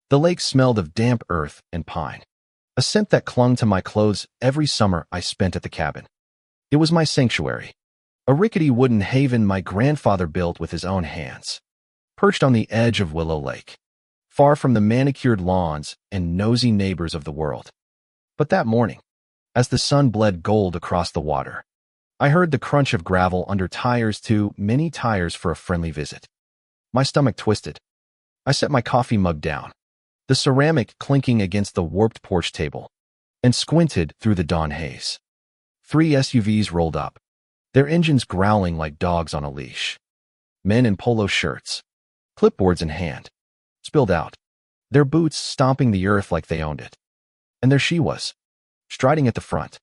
The lake smelled of damp earth and pine, a scent that clung to my clothes every summer I spent at the cabin. It was my sanctuary, a rickety wooden haven my grandfather built with his own hands, perched on the edge of Willow Lake, far from the manicured lawns and nosy neighbors of the world. But that morning, as the sun bled gold across the water, I heard the crunch of gravel under tires, too many tires for a friendly visit. My stomach twisted. I set my coffee mug down, the ceramic clinking against the warped porch table, and squinted through the dawn haze. 3 SUVs rolled up, their engines growling like dogs on a leash. Men in polo shirts, clipboards in hand, spilled out, their boots stomping the earth like they owned it. And there she was, striding at the front,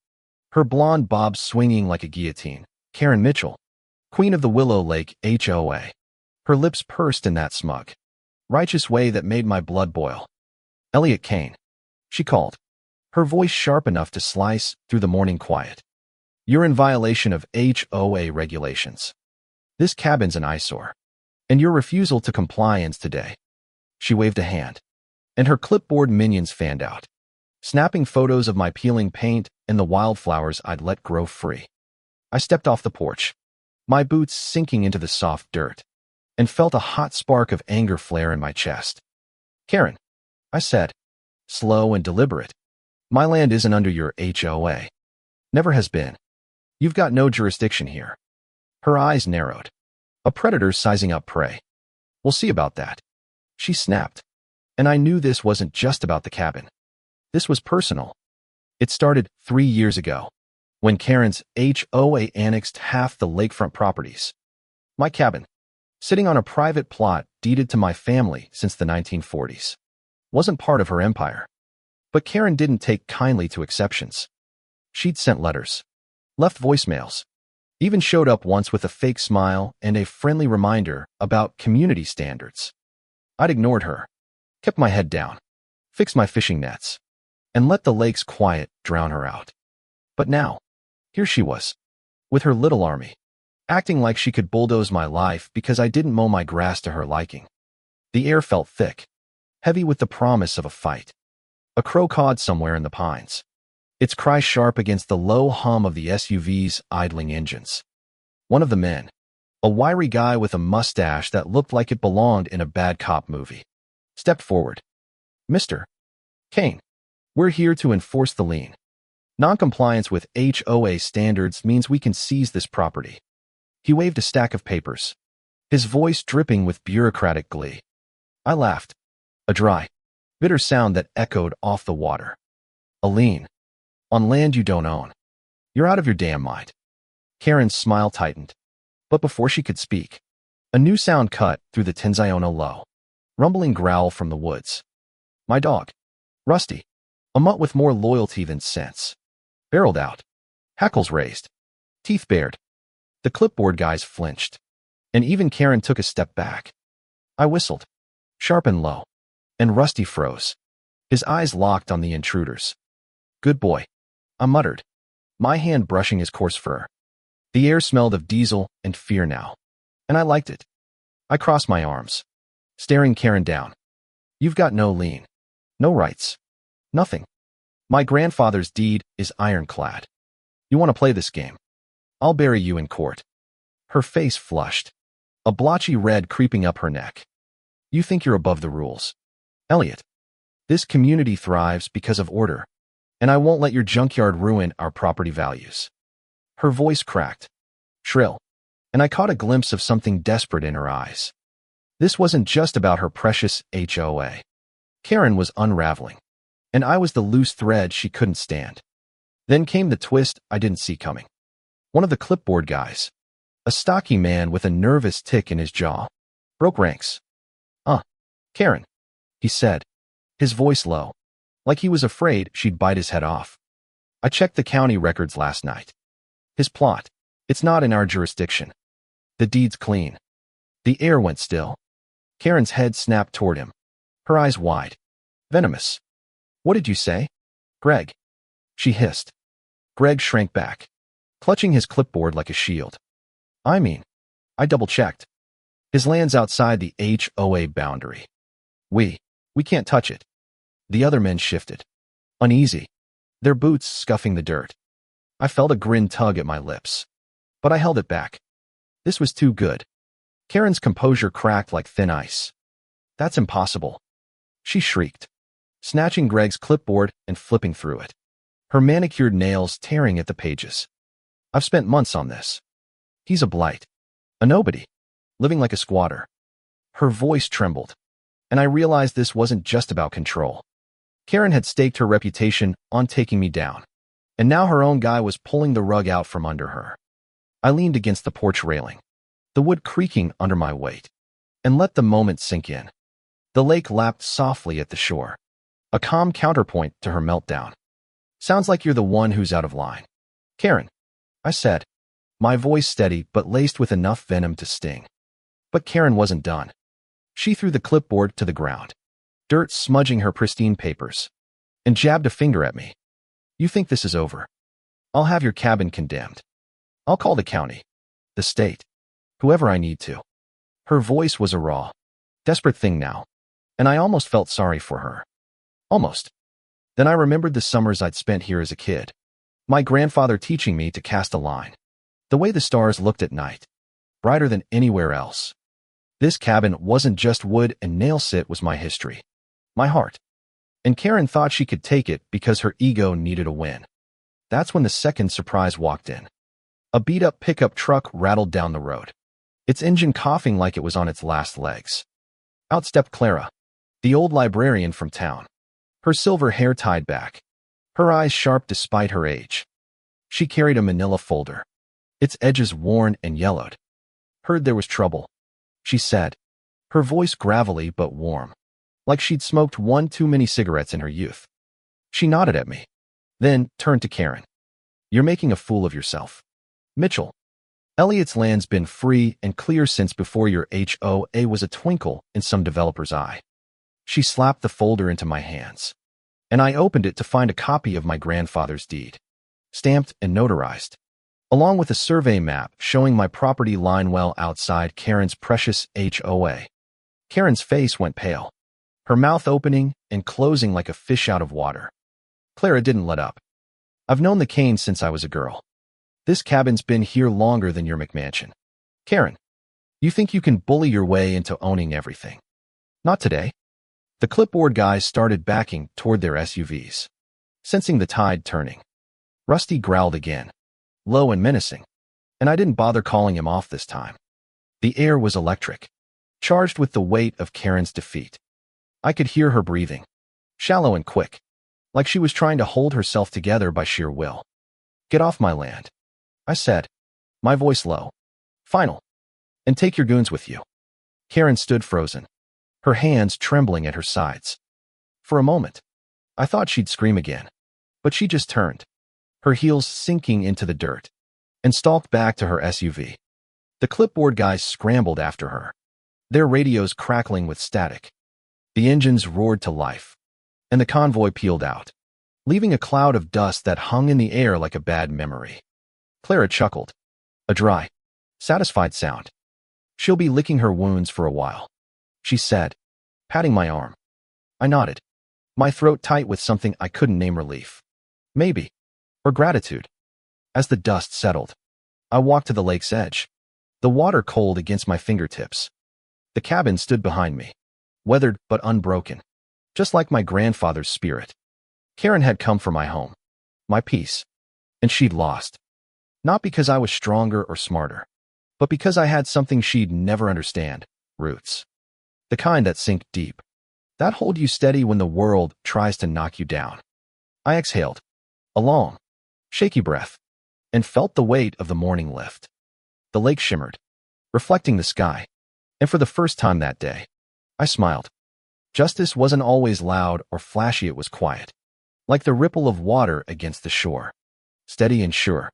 her blonde bob swinging like a guillotine, Karen Mitchell, queen of the Willow Lake HOA, her lips pursed in that smug, righteous way that made my blood boil. "Elliot Kane," she called, her voice sharp enough to slice through the morning quiet. "You're in violation of HOA regulations. This cabin's an eyesore, and your refusal to comply ends today." She waved a hand, and her clipboard minions fanned out, snapping photos of my peeling paint and the wildflowers I'd let grow free. I stepped off the porch, my boots sinking into the soft dirt, and felt a hot spark of anger flare in my chest. "Karen," I said, slow and deliberate, "my land isn't under your HOA. Never has been. You've got no jurisdiction here." Her eyes narrowed. A predator sizing up prey. "We'll see about that," she snapped. And I knew this wasn't just about the cabin. This was personal. It started 3 years ago, when Karen's HOA annexed half the lakefront properties. My cabin, sitting on a private plot deeded to my family since the 1940s, wasn't part of her empire. But Karen didn't take kindly to exceptions. She'd sent letters, left voicemails, even showed up once with a fake smile and a friendly reminder about community standards. I'd ignored her, kept my head down, fixed my fishing nets, and let the lake's quiet drown her out. But now, here she was, with her little army, acting like she could bulldoze my life because I didn't mow my grass to her liking. The air felt thick, heavy with the promise of a fight. A crow cawed somewhere in the pines, its cry sharp against the low hum of the SUV's idling engines. One of the men, a wiry guy with a mustache that looked like it belonged in a bad cop movie, stepped forward. "Mr. Kane, we're here to enforce the lien. Noncompliance with HOA standards means we can seize this property." He waved a stack of papers, his voice dripping with bureaucratic glee. I laughed, a dry, bitter sound that echoed off the water. "A lien on land you don't own. You're out of your damn mind." Karen's smile tightened, but before she could speak, a new sound cut through the Tenziano low, rumbling growl from the woods. My dog, Rusty, a mutt with more loyalty than sense, barreled out, hackles raised, teeth bared. The clipboard guys flinched, and even Karen took a step back. I whistled, sharp and low, and Rusty froze, his eyes locked on the intruders. "Good boy," I muttered, my hand brushing his coarse fur. The air smelled of diesel and fear now, and I liked it. I crossed my arms, staring Karen down. "You've got no lien, no rights, nothing. My grandfather's deed is ironclad. You want to play this game? I'll bury you in court." Her face flushed, a blotchy red creeping up her neck. "You think you're above the rules, Elliot. This community thrives because of order, and I won't let your junkyard ruin our property values." Her voice cracked, shrill, and I caught a glimpse of something desperate in her eyes. This wasn't just about her precious HOA. Karen was unraveling, and I was the loose thread she couldn't stand. Then came the twist I didn't see coming. One of the clipboard guys, a stocky man with a nervous tick in his jaw, broke ranks. Karen," he said, his voice low, like he was afraid she'd bite his head off. "I checked the county records last night. His plot, it's not in our jurisdiction. The deed's clean." The air went still. Karen's head snapped toward him, her eyes wide, venomous. "What did you say, Greg?" she hissed. Greg shrank back, clutching his clipboard like a shield. I double-checked. His land's outside the HOA boundary. We can't touch it. The other men shifted, uneasy, their boots scuffing the dirt. I felt a grin tug at my lips, but I held it back. This was too good. Karen's composure cracked like thin ice. That's impossible, she shrieked, snatching Greg's clipboard and flipping through it, her manicured nails tearing at the pages. I've spent months on this. He's a blight, a nobody, living like a squatter. Her voice trembled, and I realized this wasn't just about control. Karen had staked her reputation on taking me down, and now her own guy was pulling the rug out from under her. I leaned against the porch railing, the wood creaking under my weight, and let the moment sink in. The lake lapped softly at the shore, a calm counterpoint to her meltdown. Sounds like you're the one who's out of line, Karen, I said, my voice steady but laced with enough venom to sting. But Karen wasn't done. She threw the clipboard to the ground, dirt smudging her pristine papers, and jabbed a finger at me. You think this is over? I'll have your cabin condemned. I'll call the county, the state, whoever I need to. Her voice was a raw, desperate thing now, and I almost felt sorry for her. Almost. Then I remembered the summers I'd spent here as a kid, my grandfather teaching me to cast a line, the way the stars looked at night, brighter than anywhere else. This cabin wasn't just wood and nails, it was my history, my heart. And Karen thought she could take it because her ego needed a win. That's when the second surprise walked in. A beat-up pickup truck rattled down the road, its engine coughing like it was on its last legs. Out stepped Clara, the old librarian from town, her silver hair tied back, her eyes sharp despite her age. She carried a manila folder, its edges worn and yellowed. Heard there was trouble, she said, her voice gravelly but warm, like she'd smoked one too many cigarettes in her youth. She nodded at me, then turned to Karen. You're making a fool of yourself, Mitchell. Elliot's land's been free and clear since before your HOA was a twinkle in some developer's eye. She slapped the folder into my hands, and I opened it to find a copy of my grandfather's deed, stamped and notarized, along with a survey map showing my property line well outside Karen's precious HOA. Karen's face went pale, her mouth opening and closing like a fish out of water. Clara didn't let up. I've known the Kanes since I was a girl. This cabin's been here longer than your McMansion. Karen, you think you can bully your way into owning everything? Not today. The clipboard guys started backing toward their SUVs, sensing the tide turning. Rusty growled again, low and menacing, and I didn't bother calling him off this time. The air was electric, charged with the weight of Karen's defeat. I could hear her breathing, shallow and quick, like she was trying to hold herself together by sheer will. Get off my land, I said, my voice low, final, and take your goons with you. Karen stood frozen, her hands trembling at her sides. For a moment, I thought she'd scream again, but she just turned, her heels sinking into the dirt, and stalked back to her SUV. The clipboard guys scrambled after her, their radios crackling with static. The engines roared to life, and the convoy peeled out, leaving a cloud of dust that hung in the air like a bad memory. Clara chuckled, a dry, satisfied sound. She'll be licking her wounds for a while, she said, patting my arm. I nodded, my throat tight with something I couldn't name relief. Maybe. Or gratitude. As the dust settled, I walked to the lake's edge, the water cold against my fingertips. The cabin stood behind me, weathered but unbroken, just like my grandfather's spirit. Karen had come for my home, my peace, and she'd lost. Not because I was stronger or smarter, but because I had something she'd never understand, roots. The kind that sink deep, that hold you steady when the world tries to knock you down. I exhaled, a long, shaky breath, and felt the weight of the morning lift. The lake shimmered, reflecting the sky, and for the first time that day, I smiled. Justice wasn't always loud or flashy, it was quiet, like the ripple of water against the shore, steady and sure.